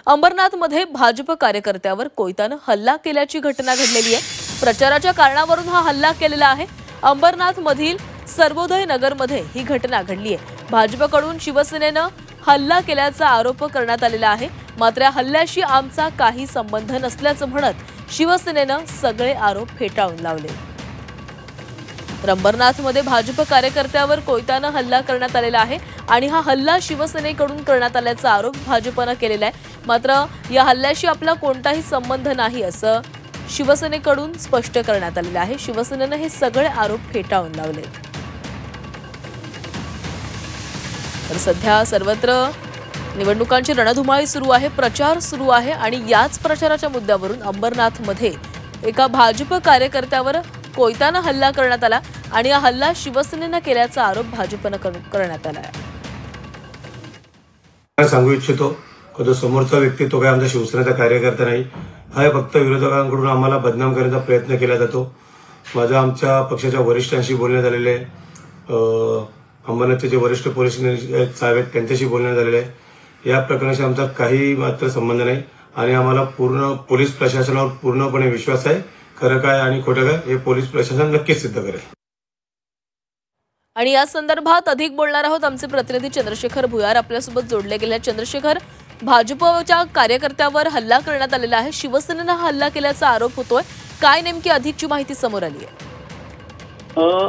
अंबरनाथमध्ये भाजप कार्यकर्त्यावर कोयत्यानं हल्ला केल्याची घटना घडलेली आहे। प्रचाराच्या कारणावरून हा हल्ला केलेला आहे। अंबरनाथमधील सर्वोदय नगरमध्ये ही घटना घडली आहे। भाजपकडून शिवसेनेनं हल्ला केल्याचा आरोप करण्यात आलेला आहे। मात्र या हल्ल्याशी आमचा काही संबंध नसल्याचं म्हणत शिवसेनेनं सगळे आरोप फेटाळून लावले। अंबरनाथमध्ये भाजप कार्यकर्त्यावर कोयत्यानं हल्ला करण्यात आलेला आहे आणि हा हल्ला शिवसेनेकडून करण्यात आल्याचा आरोप भाजपनं केलेला आहे। मात्र या हल्ल्याशी आपला कोणताही संबंध नाही असं शिवसेनेकडून स्पष्ट करण्यात आलेलं आहे। शिवसेनेनं हे सगळे आरोप फेटाळून लावले। तर सध्या सर्वत्र निवडणुकांची रणधुमाळी सुरू आहे, प्रचार सुरू आहे आणि याच प्रचाराच्या मुद्द्यावरून अंबरनाथमध्ये एका भाजप कार्यकर्त्यावर कोयत्यानं हल्ला करण्यात आला आणि हा हल्ला शिवसेनेनं केल्याचा आरोप भाजपनं करण्यात आला आहे। सांगू इच्छितो की जो समोरचा व्यक्ती तो काय आमचा शिवसेनेचा कार्यकर्ता नाही, हा फक्त विरोधकांकडून आम्हाला बदनाम करण्याचा प्रयत्न केला जातो। माझा आमच्या पक्षाच्या वरिष्ठांशी बोलण्यात आलेले आहे, अंबरनाथचे जे वरिष्ठ पोलीस निरीक्षक साहेब आहेत त्यांच्याशी बोलण्यात आलेले आहे। या प्रकरणाशी आमचा काही मात्र संबंध नाही आणि आम्हाला पूर्ण पोलीस प्रशासनावर पूर्णपणे विश्वास आहे। खरं काय आणि खोटं काय हे पोलीस प्रशासन नक्कीच सिद्ध करेल। आणि या संदर्भात अधिक बोलणार आहोत आमचे प्रतिनिधी चंद्रशेखर भुयार आपल्यासोबत जोडले गेले। चंद्रशेखर, भाजपच्या कार्यकर्त्यावर हल्ला करण्यात आलेला आहे, शिवसेनेनं हल्ला केल्याचा आरोप होतोय, काय नेमकी अधिकची माहिती समोर आली आहे?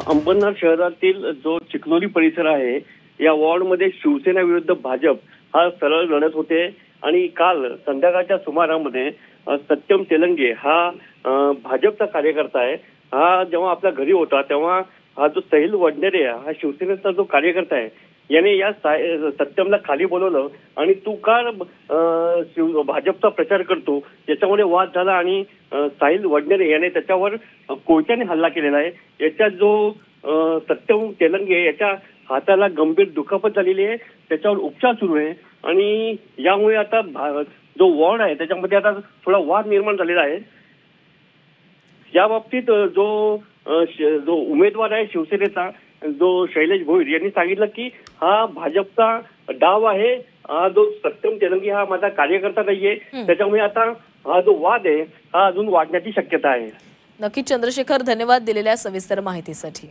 अंबरनाथ शहरातील जो चिखलोली परिसर आहे या वॉर्डमध्ये शिवसेना विरुद्ध भाजप हा सरळ लढत होते आणि काल संध्याकाळच्या सुमारामध्ये सत्यम तेलंगे हा भाजपचा कार्यकर्ता आहे। हा जेव्हा आपल्या घरी होता तेव्हा हा जो साहिल वडनेरे हा शिवसेनेचा जो कार्यकर्ता आहे याने या सत्यमला खाली बोलवलं आणि तू का भाजपचा प्रचार करतो याच्यामध्ये वाद झाला आणि साहिल वडनेरे याने त्याच्यावर कोयत्याने हल्ला केलेला आहे। याच्यात जो सत्यम तेलंगे याच्या हाताला गंभीर दुखापत झालेली आहे, त्याच्यावर उपचार सुरू आहे आणि यामुळे आता जो वॉर्ड आहे त्याच्यामध्ये आता थोडा वाद निर्माण झालेला आहे। या बाबतीत जो उमेदवार आहे शिवसेनेचा जो शैलेश भोईर यांनी सांगितलं की हा भाजपचा डाव आहे, हा जो सत्यम तेलंगे हा माझा कार्यकर्ता नाहीये, त्याच्यामुळे आता हा जो वाद आहे हा अजून वाढण्याची शक्यता आहे। नक्की चंद्रशेखर, धन्यवाद दिलेल्या सविस्तर माहितीसाठी।